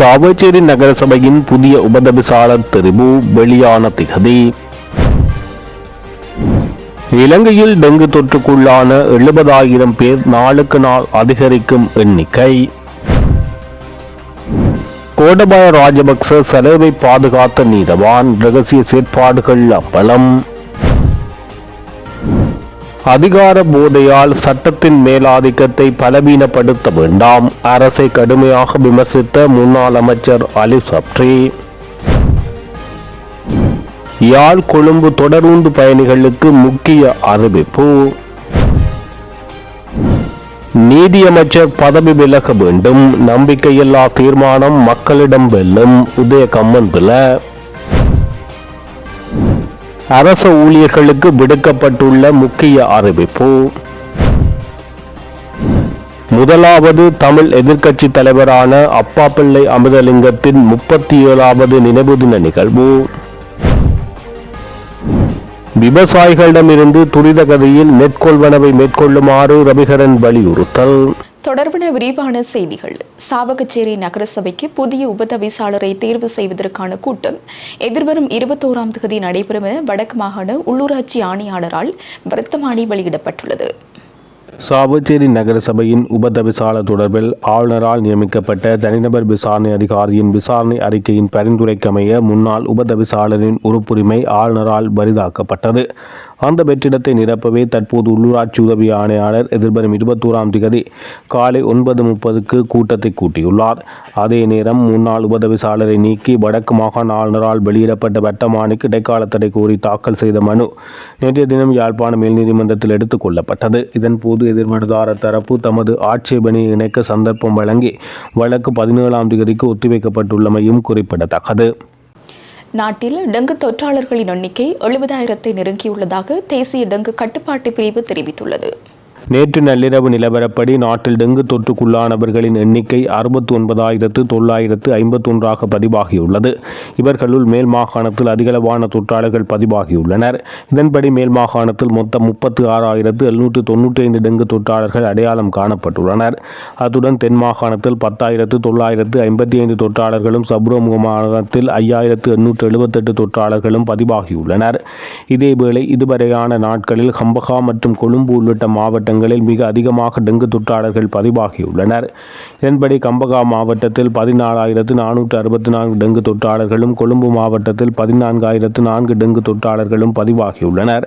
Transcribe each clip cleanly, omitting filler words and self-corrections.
சாவச்சேரி நகரசபையின் புதிய உபதவிசாளர் தெரிவு வெளியான திகதி. இலங்கையில் டெங்கு தொற்றுக்குள்ளான 70,000 பேர் நாளுக்கு நாள் அதிகரிக்கும் எண்ணிக்கை. கோடபாய ராஜபக்ச செலவை பாதுகாத்த நீதவான் இரகசிய செயற்பாடுகள் அம்பலம். அதிகார போதையால் சட்டத்தின் மேலாதிக்கத்தை பலவீனப்படுத்த வேண்டாம், அரசை கடுமையாக விமர்சித்த முன்னாள் அமைச்சர் அலி சப்ரி. யாழ் கொழும்பு தொடரூந்து பயணிகளுக்கு முக்கிய அறிவிப்பு. நீதியமைச்சர் பதவி விலக வேண்டும், நம்பிக்கையில்லா தீர்மானம் மக்களிடம் வெல்லும், உதய கம்மன்பில. அரச ஊழியர்களுக்கு விடுக்கப்பட்டுள்ள முக்கிய அறிவிப்பு. முதலாவது தமிழ் எதிர்க்கட்சி தலைவரான அப்பாப்பிள்ளை அமிர்தலிங்கத்தின் 37வது நினைவு தின நிகழ்வு. விவசாயிகளிடமிருந்து துரித கதியில் நெற்கொள்வனவை மேற்கொள்ளுமாறு ரவிகரன் வலியுறுத்தல். தொடர்பான விரிவான செய்திகள். சாவகச்சேரி நகரசபைக்கு புதிய உபதவிசாளரை தேர்வு செய்வதற்கான கூட்டம் எதிர்வரும் 21ஆம் தேதி நடைபெறும் என வடக்கு மாகாண உள்ளூராட்சி ஆணையாளரால் வர்த்தமானி வெளியிடப்பட்டுள்ளது. சாவச்சேரி நகரசபையின் உபதவிசாளர் தொடர்பில் ஆளுநரால் நியமிக்கப்பட்ட தனிநபர் விசாரணை அதிகாரியின் விசாரணை அறிக்கையின் பரிந்துரைக்கமைய முன்னாள் உபதவிசாளரின் உறுப்புரிமை ஆளுநரால் பரிதாக்கப்பட்டது. அந்த வெற்றிடத்தை நிரப்பவே தற்போது உள்ளூராட்சி உதவி ஆணையாளர் எதிர்வரும் 21ஆம் தேதி காலை 9:30க்கு கூட்டத்தை கூட்டியுள்ளார். அதே நேரம் முன்னாள் உபதவிசாளரை நீக்கி வடக்கு மாகாண ஆளுநரால் வெளியிடப்பட்ட வர்த்தமானிக்கு இடைக்கால தடை கோரி தாக்கல் செய்த மனு நேற்றைய தினம் யாழ்ப்பாண மேல் நீதிமன்றத்தில் எடுத்துக் கொள்ளப்பட்டது. இதன்போது எதிர்மனுதாரர் தரப்பு தமது ஆட்சேபனையை இணைக்க சந்தர்ப்பம் வழங்கி வழக்கு 17ஆம் தேதிக்கு ஒத்திவைக்கப்பட்டுள்ளமையும் குறிப்பிடத்தக்கது. நாட்டில் டெங்கு தொற்றாளர்களின் எண்ணிக்கை 70,000-ஐ நெருங்கியுள்ளதாக தேசிய டெங்கு கட்டுப்பாட்டு பிரிவு தெரிவித்துள்ளது. நேற்று நள்ளிரவு நிலவரப்படி நாட்டில் டெங்கு தொற்றுக்குள்ளானவர்களின் எண்ணிக்கை 69,951 பதிவாகியுள்ளது. இவர்களுள் மேல் மாகாணத்தில் அதிகளவான தொற்றாளர்கள் பதிவாகியுள்ளனர். இதன்படி மேல் மாகாணத்தில் மொத்தம் 36,795 டெங்கு தொற்றாளர்கள் அடையாளம் காணப்பட்டுள்ளனர். அத்துடன் தென் மாகாணத்தில் 10,955 தொற்றாளர்களும் சப்ரோ மாகாணத்தில் 5,878 தொற்றாளர்களும் பதிவாகியுள்ளனர். இதேவேளை இதுவரையான நாட்களில் கம்பகா மற்றும் கொழும்பு உள்ளிட்ட மாவட்டங்களில் மிக அதிகமாக டெங்கு தொற்றாளர்கள் பதிவாகியுள்ளனர். இதன்படி கம்பகா மாவட்டத்தில் 14,464 டெங்கு தொற்றாளர்களும் கொழும்பு மாவட்டத்தில் 14,004 டெங்கு தொற்றாளர்களும் பதிவாகியுள்ளனர்.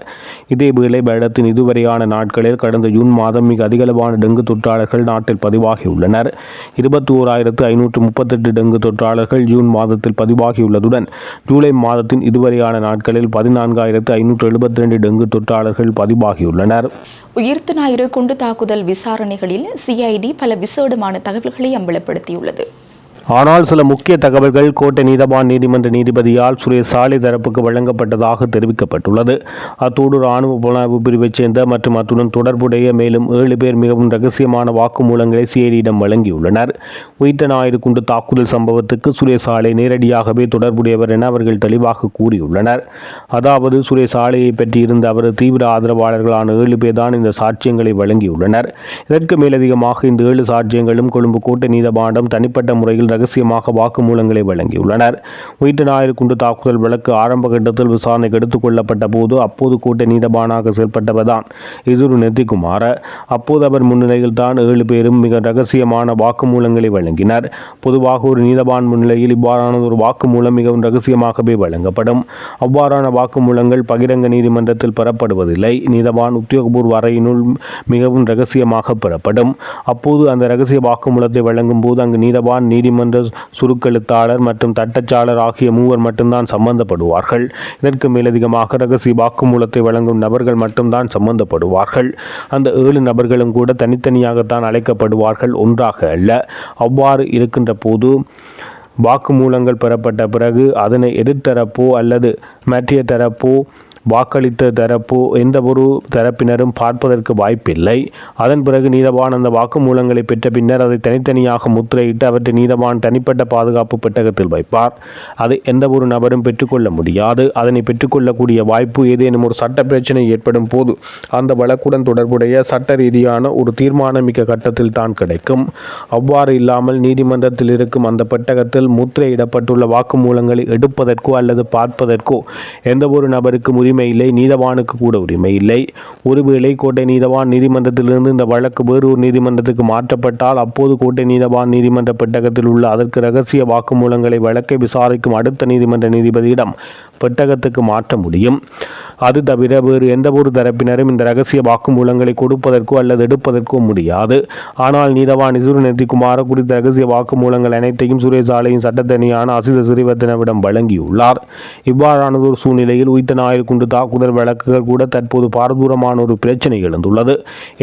இதேவேளை வருடத்தின் இதுவரையான நாட்களில் கடந்த ஜூன் மாதம் மிக அதிகளவான டெங்கு தொற்றாளர்கள் நாட்டில் பதிவாகியுள்ளனர். 21,538 டெங்கு தொற்றாளர்கள் ஜூன் மாதத்தில் பதிவாகியுள்ளதுடன் ஜூலை மாதத்தின் இதுவரையான நாட்களில் 14,572 டெங்கு தொற்றாளர்கள் பதிவாகியுள்ளனர். உயிர்த்த ஞாயிறு குண்டு தாக்குதல் விசாரணைகளில் சிஐடி பல விசேடமான தகவல்களை அம்பலப்படுத்தியுள்ளது. ஆனால் சில முக்கிய தகவல்கள் கோட்டை நீதவான் நீதிமன்ற நீதிபதியால் சுரேஷ் சாலை தரப்புக்கு வழங்கப்பட்டதாக தெரிவிக்கப்பட்டுள்ளது. அத்தோடு இராணுவ புலனாய்வு பிரிவைச் சேர்ந்த மற்றும் அத்துடன் தொடர்புடைய மேலும் 7 பேர் மிகவும் ரகசியமான வாக்குமூலங்களை சிஐடியிடம் வழங்கியுள்ளனர். உயிர்த்த ஞாயிறு குண்டு தாக்குதல் சம்பவத்துக்கு சுரேஷ் சாலை நேரடியாகவே தொடர்புடையவர் என அவர்கள் தெளிவாக கூறியுள்ளனர். அதாவது சுரேஷ் சாலையை பற்றி இருந்த அவரது தீவிர ஆதரவாளர்களான 7 பேர் தான் இந்த சாட்சியங்களை வழங்கியுள்ளனர். இதற்கு மேலதிகமாக இந்த 7 சாட்சியங்களும் கொழும்பு கோட்டை நீதவானிடம் தனிப்பட்ட முறையில் ரகசியமாக வாக்குமூலங்களை வழங்கியுள்ளனர். உயிர்த்த ஞாயிறு குண்டு தாக்குதல் வழக்கு ஆரம்ப கட்டத்தில் விசாரணைக்கு எடுத்துக் கொள்ளப்பட்ட போது அப்போது கோட்டை நீதவானாக செயல்பட்டவர்தான் இதுரு நெத்திக்குமார. அப்போது அவர் முன்னிலையில் தான் 7 பேரும் மிக ரகசியமான வாக்குமூலங்களை வழங்கினர். பொதுவாக ஒரு நீதவான் முன்னிலையில் இவ்வாறான ஒரு வாக்குமூலம் மிகவும் ரகசியமாகவே வழங்கப்படும். அவ்வாறான வாக்குமூலங்கள் பகிரங்க நீதிமன்றத்தில் பெறப்படுவதில்லை. நீதவான் உத்தியோகபூர்வ அறையினுள் மிகவும் ரகசியமாக பெறப்படும். அப்போது அந்த ரகசிய வாக்குமூலத்தை வழங்கும் போது அங்கு நீதவான், நீதிமன்ற சுருக்கெழுத்தாளர் மற்றும் தட்டச்சாளர் ஆகிய 3 மட்டும்தான் சம்பந்தப்படுவார்கள். இதற்கு மேலதிகமாக ரகசிய வாக்குமூலத்தை வழங்கும் நபர்கள் மட்டும்தான் சம்பந்தப்படுவார்கள். அந்த 7 நபர்களும் கூட தனித்தனியாகத்தான் அழைக்கப்படுவார்கள், ஒன்றாக அல்ல. அவ்வாறு இருக்கின்ற போது வாக்குமூலங்கள் பெறப்பட்ட பிறகு அதனை எதிர்த்தரப்போ அல்லது மற்ற தரப்போ வாக்களித்த தரப்போ எந்த ஒரு தரப்பினரும் பார்ப்பதற்கு வாய்ப்பில்லை. அதன் பிறகு நீதவான் அந்த வாக்குமூலங்களை பெற்ற பின்னர் அதை தனித்தனியாக முத்திரையிட்டு அவற்றை நீதவான் தனிப்பட்ட பாதுகாப்பு பெட்டகத்தில் வைப்பார். அதை எந்த ஒரு நபரும் பெற்றுக்கொள்ள முடியாது. அதனை பெற்றுக்கொள்ளக்கூடிய வாய்ப்பு ஏதேனும் ஒரு சட்ட பிரச்சனை ஏற்படும் போது அந்த வழக்குடன் தொடர்புடைய சட்ட ரீதியான ஒரு தீர்மானமிக்க கட்டத்தில் தான் கிடைக்கும். அவ்வாறு இல்லாமல் நீதிமன்றத்தில் இருக்கும் அந்த பெட்டகத்தில் முத்திரையிடப்பட்டுள்ள வாக்குமூலங்களை எடுப்பதற்கோ அல்லது பார்ப்பதற்கோ எந்த ஒரு நபருக்கும் உரிமை இல்லை. நீதவானுக்கு கூட உரிமை இல்லை. ஒருவேளை கோட்டை நீதவான் நீதிமன்றத்திலிருந்து இந்த வழக்கு வேறு ஒரு நீதிமன்றத்துக்கு மாற்றப்பட்டால் அப்போது கோட்டை நீதவான் நீதிமன்ற பெட்டகத்தில் உள்ள அதற்கு இரகசிய வாக்குமூலங்களை வழக்கை விசாரிக்கும் அடுத்த நீதிமன்ற நீதிபதியிடம் பெட்டகத்துக்கு மாற்ற முடியும். அது தவிர வேறு எந்த ஒரு தரப்பினரும் இந்த இரகசிய வாக்குமூலங்களை கொடுப்பதற்கோ அல்லது எடுப்பதற்கோ முடியாது. ஆனால் நீதவான் இசுரு நெத்திக்குமார குறித்த இரகசிய வாக்குமூலங்கள் அனைத்தையும் சுரேசாலையின் சட்டத்தணியான அசித சிறிவர்த்தனவிடம் வழங்கியுள்ளார். இவ்வாறானது ஒரு சூழ்நிலையில் உயிர்த்த ஞாயிறு குண்டு தாக்குதல் வழக்குகள் கூட தற்போது பாரதூரமான ஒரு பிரச்சனை எழுந்துள்ளது.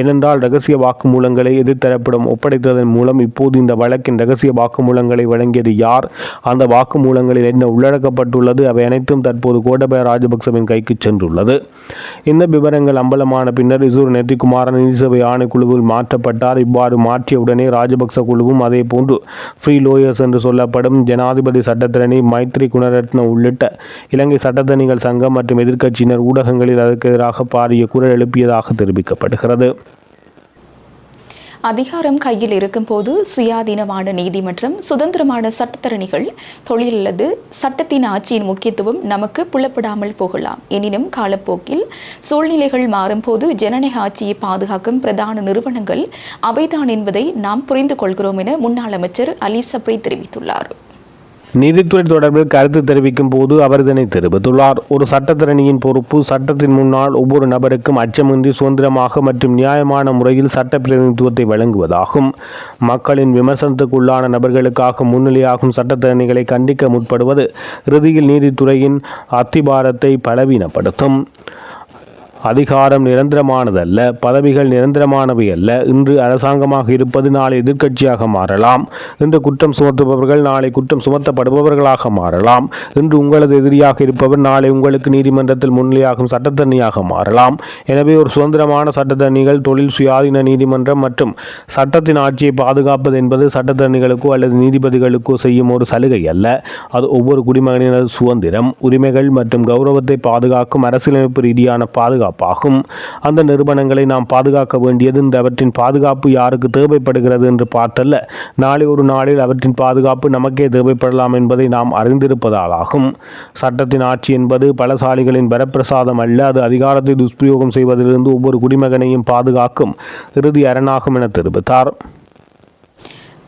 ஏனென்றால் இரகசிய வாக்குமூலங்களை எதிர்த்தரப்பிடம் ஒப்படைத்ததன் மூலம் இப்போது இந்த வழக்கின் இரகசிய வாக்குமூலங்களை வழங்கியது யார், அந்த வாக்குமூலங்களில் என்ன உள்ளடக்கப்பட்டுள்ளது, அவை அனைத்தும் தற்போது கோட்டபய ராஜபக்சவின் கைக்கு சென்றுள்ளது. இந்த விவரங்கள் அம்பலமான பின்னர் இசுரு நெத்திக்குமார நீதிசபை ஆணைக்குழுவில் மாற்றப்பட்டார். இவ்வாறு மாற்றியவுடனே ராஜபக்ச குழுவும் அதே போன்று ஃப்ரீ லோயர்ஸ் என்று சொல்லப்படும் ஜனாதிபதி சட்டத்தரணி மைத்ரி குணரத்ன உள்ளிட்ட இலங்கை சட்டத்தரணிகள் சங்கம் மற்றும் எதிர்க்கட்சியினர் ஊடகங்களில் அதற்கு எதிராக பாரிய குரல் எழுப்பியதாக தெரிவிக்கப்படுகிறது. அதிகாரம் கையில் இருக்கும்போது சுயாதீனமான நீதிமன்றம், சுதந்திரமான சட்டத்தரணிகள், தொழில் அல்லது சட்டத்தின் ஆட்சியின் முக்கியத்துவம் நமக்கு புலப்படாமல் போகலாம். எனினும் காலப்போக்கில் சூழ்நிலைகள் மாறும்போது ஜனநாயக ஆட்சியை பாதுகாக்கும் பிரதான நிறுவனங்கள் அவைதான் என்பதை நாம் புரிந்து கொள்கிறோம் என முன்னாள் அமைச்சர் அலி சப்ரி தெரிவித்துள்ளார். நீதித்துறை தொடர்பில் கருத்து தெரிவிக்கும் போது அவர் இதனை தெரிவித்துள்ளார். ஒரு சட்டத்தரணியின் பொறுப்பு சட்டத்தின் முன்னால் ஒவ்வொரு நபருக்கும் அச்சமின்றி சுதந்திரமாக மற்றும் நியாயமான முறையில் சட்ட பிரதிநிதித்துவத்தை வழங்குவதாகும். மக்களின் விமர்சனத்துக்குள்ளான நபர்களுக்காக முன்னிலையாகும் சட்டத்தரணிகளை கண்டிக்க முற்படுவது இறுதியில் நீதித்துறையின் அத்திபாரத்தை பலவீனப்படுத்தும். அதிகாரம் நிரந்தரமானதல்ல, பதவிகள் நிரந்தரமானவை அல்ல. இன்று அரசாங்கமாக இருப்பது நாளை எதிர்க்கட்சியாக மாறலாம். இன்று குற்றம் சுமத்துபவர்கள் நாளை குற்றம் சுமத்தப்படுபவர்களாக மாறலாம். இன்று உங்களது எதிரியாக இருப்பவர் நாளை உங்களுக்கு நீதிமன்றத்தில் முன்னிலையாகும் சட்டத்தரணியாக மாறலாம். எனவே ஒரு சுதந்திரமான சட்டத்தரணிகள், தொழில், சுயாதீன நீதிமன்றம் மற்றும் சட்டத்தின் ஆட்சியை பாதுகாப்பது என்பது சட்டத்தரணிகளுக்கோ அல்லது நீதிபதிகளுக்கோ செய்யும் ஒரு சலுகை அல்ல. அது ஒவ்வொரு குடிமகனினது சுதந்திரம், உரிமைகள் மற்றும் கௌரவத்தை பாதுகாக்கும் அரசியலமைப்பு ரீதியான பாதுகாப்பு ஆகும். அந்த நிறுவனங்களை நாம் பாதுகாக்க வேண்டியது இந்த அவற்றின் பாதுகாப்பு யாருக்கு தேவைப்படுகிறது என்று பார்த்தல்ல, நாளை ஒரு நாளில் அவற்றின் பாதுகாப்பு நமக்கே தேவைப்படலாம் என்பதை நாம் அறிந்திருப்பதாலாகும். சட்டத்தின் ஆட்சி என்பது பலசாலிகளின் வரப்பிரசாதம் அல்ல. அது அதிகாரத்தை துஷ்பிரயோகம் செய்வதிலிருந்து ஒவ்வொரு குடிமகனையும் பாதுகாக்கும் இறுதி அரணாகும் என தெரிவித்தார்.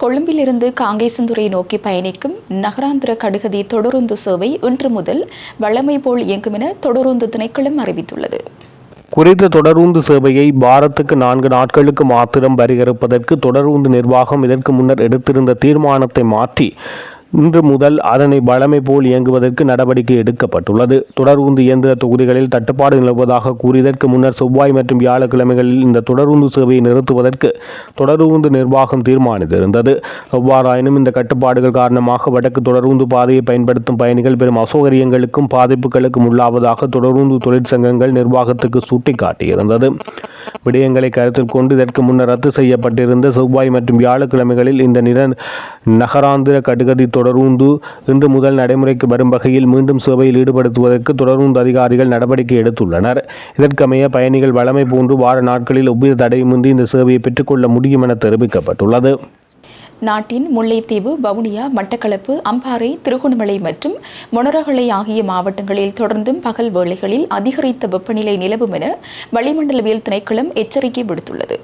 கொழும்பிலிருந்து காங்கேசன்துறை நோக்கி பயணிக்கும் நகராந்திர கடுகதி தொடருந்து சேவை இன்று முதல் வழமை போல் இயங்கும் என தொடருந்து திணைக்களம் அறிவித்துள்ளது. குறித்த தொடருந்து சேவையை வாரத்துக்கு 4 நாட்களுக்கு மாத்திரம் பரிகரிப்பதற்கு தொடருந்து நிர்வாகம் இதற்கு முன்னர் எடுத்திருந்த தீர்மானத்தை மாற்றி இன்று முதல் அதனை வழமை போல் இயங்குவதற்கு நடவடிக்கை எடுக்கப்பட்டுள்ளது. தொடருந்து இயந்திர தொகுதிகளில் தட்டுப்பாடு நிலவுவதாக கூறியதற்கு முன்னர் செவ்வாய் மற்றும் வியாழக்கிழமைகளில் இந்த தொடருந்து சேவையை நிறுத்துவதற்கு தொடருந்து நிர்வாகம் தீர்மானித்திருந்தது. எவ்வாறாயினும் இந்த கட்டுப்பாடுகள் காரணமாக வடக்கு தொடருந்து பாதையை பயன்படுத்தும் பயணிகள் பெரும் அசௌகரியங்களுக்கும் பாதிப்புகளுக்கும் உள்ளாவதாக தொடருந்து தொழிற்சங்கங்கள் நிர்வாகத்துக்கு சுட்டிக்காட்டியிருந்தது. விடயங்களை கருத்தில் கொண்டு இதற்கு முன்னர் ரத்து செய்யப்பட்டிருந்த செவ்வாய் மற்றும் வியாழக்கிழமைகளில் இந்த நகராந்திர கடுகதி தொடருந்து இன்று முதல் நடைமுறைக்கு வரும் வகையில் மீண்டும் சேவையில் ஈடுபடுத்துவதற்கு தொடருந்து அதிகாரிகள் நடவடிக்கை எடுத்துள்ளனர். இதற்கமைய பயணிகள் வழமை போன்று வார நாட்களில் எவ்வித தடையுமின்றி இந்த சேவையை பெற்றுக்கொள்ள முடியும் என தெரிவிக்கப்பட்டுள்ளது. நாட்டின் முல்லைத்தீவு, வவுனியா, மட்டக்களப்பு, அம்பாறை, திருகோணமலை மற்றும் மொனராகலை ஆகிய மாவட்டங்களில் தொடர்ந்தும் பகல் வேளைகளில் அதிகரித்த வெப்பநிலை நிலவும் என வளிமண்டலவியல் திணைக்களம் எச்சரிக்கை விடுத்துள்ளது.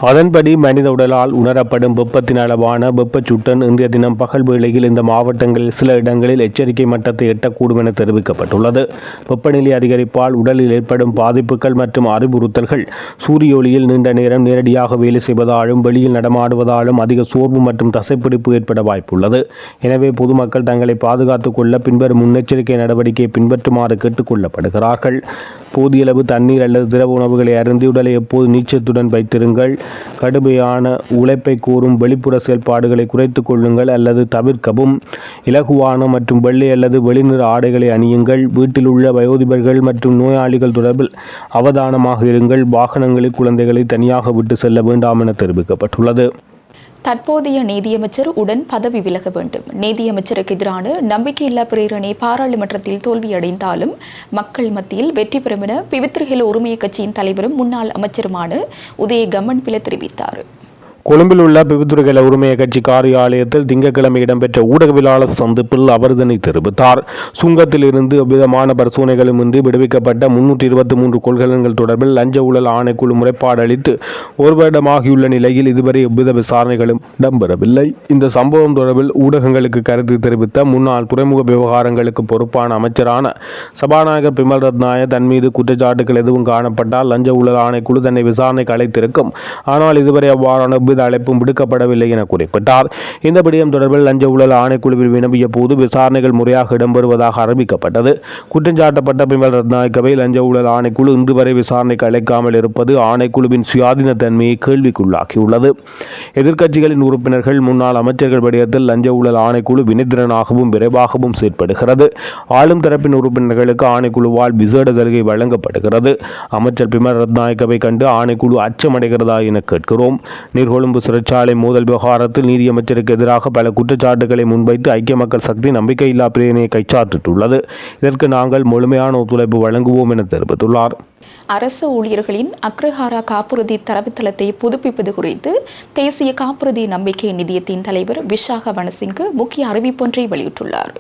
அதன்படி மனித உடலால் உணரப்படும் வெப்பத்தின் அளவான வெப்பச்சுட்டன் இன்றைய தினம் பகல் வேளையில் இந்த மாவட்டங்களில் சில இடங்களில் எச்சரிக்கை மட்டத்தை எட்டக்கூடும் என தெரிவிக்கப்பட்டுள்ளது. வெப்பநிலை அதிகரிப்பால் உடலில் ஏற்படும் பாதிப்புகள் மற்றும் அறிவுறுத்தல்கள் சூரிய ஒளியில் நீண்ட நேரம் நேரடியாக வேலை செய்வதாலும் வெளியில் நடமாடுவதாலும் அதிக சோர்வு மற்றும் தசைப்பிடிப்பு ஏற்பட வாய்ப்புள்ளது. எனவே பொதுமக்கள் தங்களை பாதுகாத்துக் கொள்ள பின்வரும் முன்னெச்சரிக்கை நடவடிக்கையை பின்பற்றுமாறு கேட்டுக் கொள்ளப்படுகிறார்கள். போதியளவு தண்ணீர் அல்லது திரவ உணவுகளை அருந்தி உடலை எப்போது நீச்சத்துடன் வைத்திருங்கள். கடுமையான உழைப்பை கூறும் வெளிப்புற செயல்பாடுகளை குறைத்துக் கொள்ளுங்கள் அல்லது தவிர்க்கவும். இலகுவான மற்றும் வெள்ளை அல்லது வெளிநிற ஆடைகளை அணியுங்கள். வீட்டில் உள்ள வயோதிபர்கள் மற்றும் நோயாளிகள் தொடர்பில் அவதானமாக இருங்கள். வாகனங்களில் குழந்தைகளை தனியாக விட்டு செல்ல வேண்டாம் என தெரிவிக்கப்பட்டுள்ளது. தற்போதைய நீதியமைச்சர் உடன் பதவி விலக வேண்டும். நீதியமைச்சருக்கு எதிரான நம்பிக்கையில்லா பிரேரணை பாராளுமன்றத்தில் தோல்வியடைந்தாலும் மக்கள் மத்தியில் வெற்றி பெறும் என பிவித்ருஹெல உரிமைய கட்சியின் தலைவரும் முன்னாள் அமைச்சருமான உதய கம்மன்பில தெரிவித்தார். கொழும்பில் உள்ள பிவித்துறைகள உரிமைய கட்சி காரியாலயத்தில் திங்கட்கிழமை இடம்பெற்ற ஊடகவியலாளர் சந்திப்பில் அவர் இதனை தெரிவித்தார். சுங்கத்தில் இருந்து எவ்விதமான பரிசோதனைகளுமின்றி விடுவிக்கப்பட்ட 323 கொள்கலன்கள் தொடர்பில் லஞ்ச ஊழல் ஆணைக்குழு முறைப்பாடு அளித்து ஒரு வருடமாகியுள்ள நிலையில் இதுவரை எவ்வித விசாரணைகளும் இடம்பெறவில்லை. இந்த சம்பவம் தொடர்பில் ஊடகங்களுக்கு கருத்து தெரிவித்த முன்னாள் துறைமுக விவகாரங்களுக்கு பொறுப்பான அமைச்சரான சபாநாயகர் பிமல் ரத்நாயக தன் மீது குற்றச்சாட்டுகள் எதுவும் காணப்பட்டால் லஞ்ச ஊழல் ஆணைக்குழு தன்னை விசாரணைக்கு அழைத்திருக்கும். ஆனால் இதுவரை அவ்வாறான அழைப்பும் விடுக்கப்படவில்லை என குறிப்பிட்டார். இந்த விடயம் தொடர்பில் லஞ்ச ஊழல் ஆணைக்குழுவில் வினவிய போது விசாரணைகள் முறையாக இடம்பெறுவதாக அறிவிக்கப்பட்டது. குற்றஞ்சாட்டப்பட்ட பிமல் ரத்நாயக்கவை லஞ்ச ஊழல் ஆணைக்குழு இன்று வரை விசாரணைக்கு அழைக்காமல் இருப்பது ஆணைக்குழுவின் சுயாதீன தன்மையை கேள்விக்குள்ளாக்கியுள்ளது. எதிர்க்கட்சிகளின் உறுப்பினர்கள் முன்னாள் அமைச்சர்கள் விடயத்தில் லஞ்ச ஊழல் ஆணைக்குழு வினைத்திறனாகவும் விரைவாகவும் செயற்படுகிறது. ஆளும் தரப்பின் உறுப்பினர்களுக்கு ஆணைக்குழுவால் விசேட சலுகை வழங்கப்படுகிறது. அமைச்சர் பிமல் ரத்நாயக்கவை கண்டு ஆணைக்குழு அச்சமடைகிறதா என கேட்கிறோம். கொழும்பு சிறைச்சாலை மோதல் விவகாரத்தில் நீதியமைச்சருக்கு எதிராக பல குற்றச்சாட்டுகளை முன்வைத்து ஐக்கிய மக்கள் சக்தி நம்பிக்கையில்லா பிரேரணையை கைச்சாற்றிட்டுள்ளது. இதற்கு நாங்கள் முழுமையான ஒத்துழைப்பு வழங்குவோம் என தெரிவித்துள்ளார். அரசு ஊழியர்களின் அக்ரஹாரா காப்புறுதி தரவுத்தளத்தை புதுப்பிப்பது குறித்து தேசிய காப்புறுதி நம்பிக்கை நிதியத்தின் தலைவர் விஷாக வனசிங்கு முக்கிய அறிவிப்பொன்றை வெளியிட்டுள்ளார்.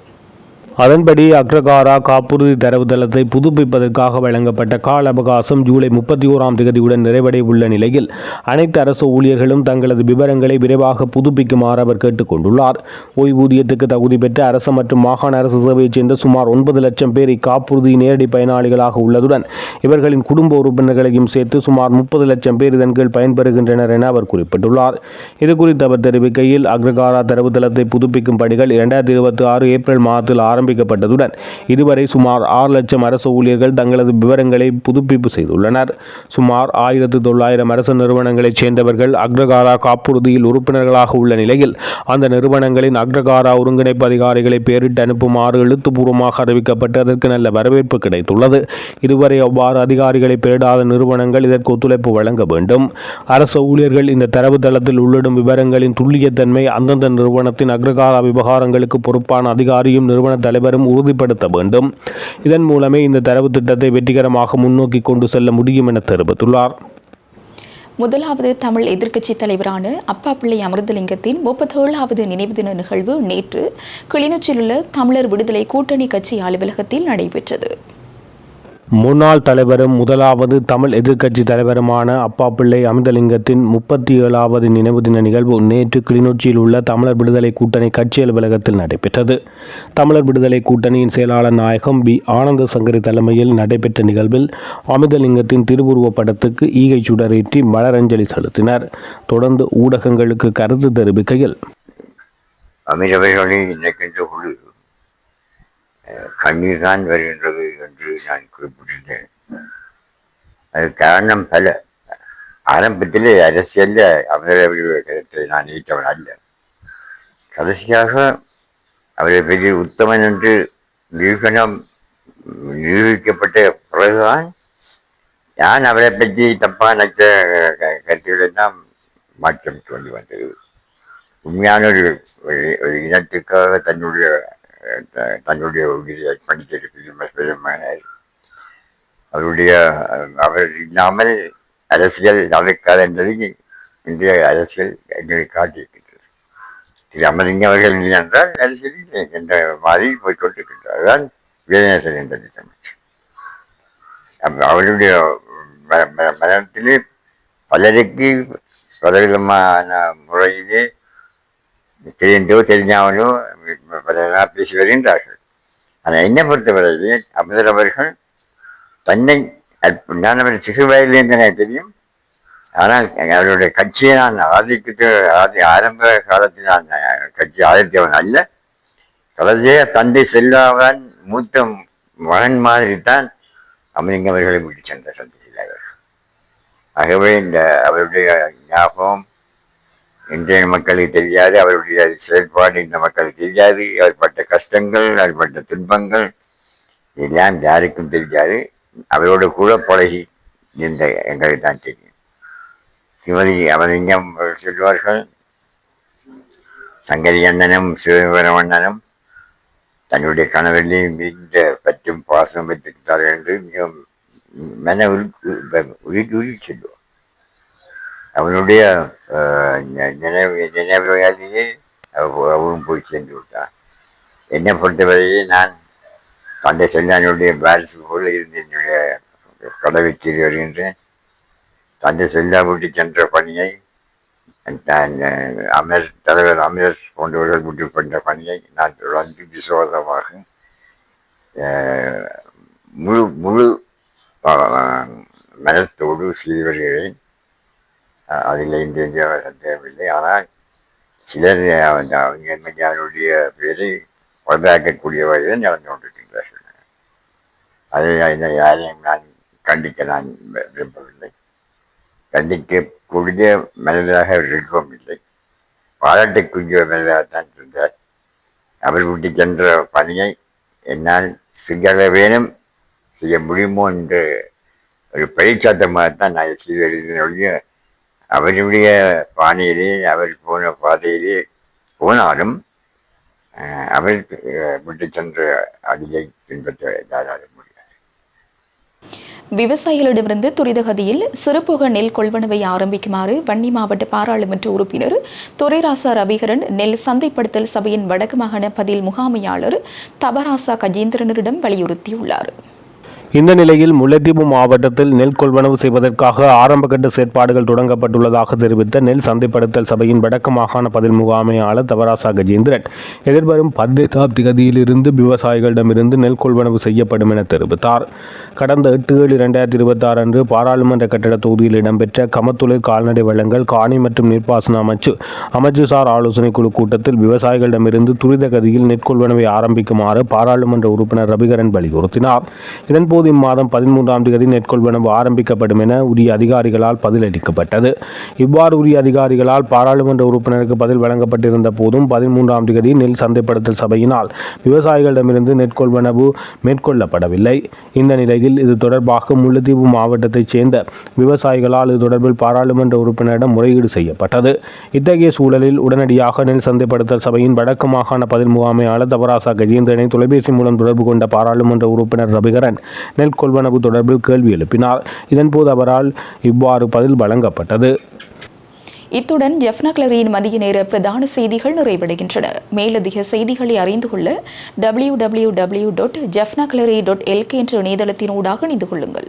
அதன்படி அக்ரகாரா காப்புறுதி தரவுத்தளத்தை புதுப்பிப்பதற்காக வழங்கப்பட்ட கால அவகாசம் ஜூலை 31ஆம் தேதியுடன் நிறைவடைய உள்ள நிலையில் அனைத்து அரசு ஊழியர்களும் தங்களது விவரங்களை விரைவாக புதுப்பிக்குமாறு அவர் கேட்டுக் கொண்டுள்ளார். ஓய்வூதியத்துக்கு தகுதி பெற்ற அரசு மற்றும் மாகாண அரசு சேவையைச் சேர்ந்த சுமார் 9 லட்சம் பேர் இக்காப்புறுதி நேரடி பயனாளிகளாக உள்ளதுடன் இவர்களின் குடும்ப உறுப்பினர்களையும் சேர்த்து சுமார் 30 லட்சம் பேர் இதன் கீழ் பயன்பெறுகின்றனர் என அவர் குறிப்பிட்டுள்ளார். இதுகுறித்து அவர் தெரிவிக்கையில் அக்ரகாரா தரவுத்தளத்தை புதுப்பிக்கும் பணிகள் 2026 ஏப்ரல் மாதத்தில் ஆரம்பிக்கப்பட்டதுடன் இதுவரை சுமார் 6 லட்சம் அரசு ஊழியர்கள் தங்களது விவரங்களை புதுப்பிப்பு செய்துள்ளனர். சுமார் 1900 அரசு நிறுவனங்களைச் சேர்ந்தவர்கள் அக்ரகாரா காப்புறுதியில் உறுப்பினர்களாக உள்ள நிலையில் அந்த நிறுவனங்களின் அக்ரகாரா ஒருங்கிணைப்பு அதிகாரிகளை பெயரிட்டு அனுப்புமாறு எழுத்துப்பூர்வமாக அறிவிக்கப்பட்டு அதற்கு நல்ல வரவேற்பு கிடைத்துள்ளது. இதுவரை அவ்வாறு அதிகாரிகளை பெயரிடாத நிறுவனங்கள் இதற்கு ஒத்துழைப்பு வழங்க வேண்டும். அரசு ஊழியர்கள் இந்த தரவுத்தளத்தில் உள்ளிடும் விவரங்களின் துல்லியத்தன்மை அந்தந்த நிறுவனத்தின் அக்ரகாரா விவகாரங்களுக்கு பொறுப்பான அதிகாரியும் நிறுவன தலைவரும் உறுதிப்படுத்த வேண்டும். இதன் மூலமே இந்த தரவு திட்டத்தை வெற்றிகரமாக முன்னோக்கி கொண்டு செல்ல முடியும் என தெரிவித்துள்ளார். முதலாவது தமிழ் எதிர்க்கட்சி தலைவரான அப்பா பிள்ளை அமிர்தலிங்கத்தின் 37வது நினைவு தின நிகழ்வு நேற்று கிளிநொச்சியில் உள்ள தமிழர் விடுதலை கூட்டணி கட்சி அலுவலகத்தில் நடைபெற்றது. முன்னாள் தலைவரும் முதலாவது தமிழ் எதிர்க்கட்சி தலைவருமான அப்பா பிள்ளை அமிர்தலிங்கத்தின் 37வது நினைவு தின நிகழ்வு நேற்று கிளிநொச்சியில் உள்ள தமிழர் விடுதலை கூட்டணி கட்சி அலுவலகத்தில் நடைபெற்றது. தமிழர் விடுதலை கூட்டணியின் செயலாளர் நாயகம் பி ஆனந்த சங்கரி தலைமையில் நடைபெற்ற நிகழ்வில் அமிர்தலிங்கத்தின் திருவுருவப் படத்துக்கு ஈகை சுடரேற்றி மலரஞ்சலி செலுத்தினர். தொடர்ந்து ஊடகங்களுக்கு கருத்து தெரிவிக்கையில் கண்ணீர் தான் வருகின்றது என்று நான் குறிப்பிட்டிருந்தேன். அது காரணம் பல. ஆரம்பத்திலே அரசியல்ல அவருடைய கருத்தை நான் ஈட்டவன் அல்ல. கடைசியாக அவரை பெரிய உத்தமன் என்று நிரூபிக்கப்பட்ட பிறகுதான் நான் அவரை பற்றி தப்பான கருத்துக்களெல்லாம் மாற்றம் சொல்லி வந்தது. உண்மையான ஒரு இனத்துக்காக தன்னுடைய உயிரை அர்ப்பணித்திருக்கிறார். அவர் இல்லாமல் அரசியல் நடக்காது என்பதை இந்திய அரசியல் எங்களை காட்டியிருக்கின்றது. திரு அமலிங்க அவர்கள் இல்லை என்றால் அரசியலில் என்ற மாதிரி போய்கொண்டிருக்கின்றார். அதுதான் வீரநேசன் என்ற திட்டம். அவருடைய மரணத்திலே பலருக்கு பலவிதமான முறையிலே தெரிஞ்சாமலோ பலராக பேசி வருகின்றார்கள். ஆனால் என்னை பொறுத்தவரையிலே அமிர்தர் அவர்கள் தன்னை நான் அவர் சிறு வயதிலிருந்து எனக்கு தெரியும். ஆனால் அவருடைய கட்சியை நான் ஆரம்ப காலத்தில் நான் கட்சி ஆதரித்தவன் அல்ல. கடைசியாக தந்தை செல்வாவன் மூத்த மகன் மாதிரி தான் அமலிங்க அவர்களை விட்டு சென்ற சந்திரசேகர். ஆகவே இந்த அவருடைய ஞாபகம் இன்றைய மக்களுக்கு தெரியாது, அவருடைய செயல்பாடு இந்த மக்களுக்கு தெரியாது, அவர் பட்ட கஷ்டங்கள், அவர் பட்ட துன்பங்கள் எல்லாம் யாருக்கும் தெரியாது. அவரோடு கூட பழகி இந்த எங்களுக்கு தான் தெரியும். சிவதி அமலிங்கம் சொல்வார்கள், சங்கரி அண்ணனும் சிவபெருமண்ணனும் தன்னுடைய கணவரிலே மிகுந்த பற்றும் பாசம் வைத்திருக்கிறார்கள் என்று மிகவும் மன உருகி சொல்லுவார். அவனுடைய நினைவையாலேயே அவரும் போய் சேர்ந்து விட்டான். என்னை பொறுத்தவரையே நான் தந்தை செல்லானுடைய பாரிசு போல இருந்து என்னுடைய கடவை செய்து வருகின்றேன். தந்தை செல்லா விட்டு சென்ற பணியை தலைவர் அமீர் போன்றவர்கள் விட்டு கொண்ட பணியை நான் தொடர்ந்து விசுவாசமாக முழு மனத்தோடு செய்து வருகிறேன். அதில் எந்த சந்தேகமில்லை. ஆனால் சிலர் அவங்களுடைய பேரை பரதாக்கக்கூடிய வகையில் நடந்து கொண்டிருக்கின்றார்கள். அதை யாரையும் நான் கண்டிக்க நான் விரும்பவில்லை. கண்டிக்கக்கூடிய மனிதராக இருக்கவும் இல்லை, பாராட்டக்கூடிய மனிதராகத்தான் இருந்தார். அவர் விட்டு சென்ற பணியை என்னால் செய்ய வேணும், செய்ய முடியுமோ என்று ஒரு பரிச்சாத்தமாகத்தான் நான் செய்திருந்தேன். அவருடைய பாணியிலே அவர் போன பாதையிலே போனாலும் அவர் விட்டு சென்ற அடியை பின்பற்ற யாரால முடியாது. விவசாயிகளிடமிருந்து துரிதகதியில் சிறுபோக நெல் கொள்வனவை ஆரம்பிக்குமாறு வன்னி மாவட்ட பாராளுமன்ற உறுப்பினர் துரைராசா ரவிகரன் நெல் சந்தைப்படுத்தல் சபையின் வடக்கு மாகாண பதில் முகாமையாளர் தபராசா கஜேந்திரனிடம் வலியுறுத்தியுள்ளார். இந்த நிலையில் முல்லைத்தீவு மாவட்டத்தில் நெல் கொள்வனவு செய்வதற்காக ஆரம்பகட்ட செயற்பாடுகள் தொடங்கப்பட்டுள்ளதாக தெரிவித்த நெல் சந்தைப்படுத்தல் சபையின் வடக்கு மாகாண பதில் முகாமையாளர் தவராசா கஜேந்திரன் எதிர்வரும் 18ஆம் தேதியிலிருந்து விவசாயிகளிடமிருந்து நெல் கொள்வனவு செய்யப்படும் என தெரிவித்தார். கடந்த 8/7/2026 அன்று பாராளுமன்ற கட்டட தொகுதியில் இடம்பெற்ற கமத்துளிர் கால்நடை வளங்கள் காணி மற்றும் நீர்ப்பாசன அமைச்சுசார் ஆலோசனை குழு கூட்டத்தில் விவசாயிகளிடமிருந்து துரித கதியில் நெற்கொள்வனவை ஆரம்பிக்குமாறு பாராளுமன்ற உறுப்பினர் ரவிகரன் வலியுறுத்தினார். இதன்போது இம்மாதம் 13ஆம் தேதி நெற்கொள்வனவு ஆரம்பிக்கப்படும் என உரிய அதிகாரிகளால் பதிலளிக்கப்பட்டது. இவ்வாறு உரிய அதிகாரிகளால் பாராளுமன்ற உறுப்பினருக்கு பதில் வழங்கப்பட்டிருந்த போதும் 13ஆம் தேதி நெல் சந்தைப்படுத்தல் சபையினால் விவசாயிகளிடமிருந்து நெற்கொள்வனவு மேற்கொள்ளப்படவில்லை. இந்த நிலையில் இது தொடர்பாக முல்லைத்தீவு மாவட்டத்தைச் சேர்ந்த விவசாயிகளால் இது தொடர்பில் பாராளுமன்ற உறுப்பினரிடம் முறையீடு செய்யப்பட்டது. இத்தகைய சூழலில் உடனடியாக நெல் சந்தைப்படுத்தல் சபையின் வடக்கு மாகாண பதில் முகாமையாளர் தவராசா கஜேந்திரனை தொலைபேசி மூலம் தொடர்பு கொண்ட பாராளுமன்ற உறுப்பினர் ரவிகரன் நெல் கொள்வனவு தொடர்பில் கேள்வி எழுப்பினார். இதன்போது அவரால் இவ்வாறு பதில் வழங்கப்பட்டது. இத்துடன் ஜெஃப்னா-கிளரியின் மதிய நேர பிரதான செய்திகள் நிறைவடைகின்றன. மேலதிக செய்திகளை அறிந்து கொள்ள www.jeffnaclery.lk என்ற இணையதளத்தினூடாக இணைந்து கொள்ளுங்கள்.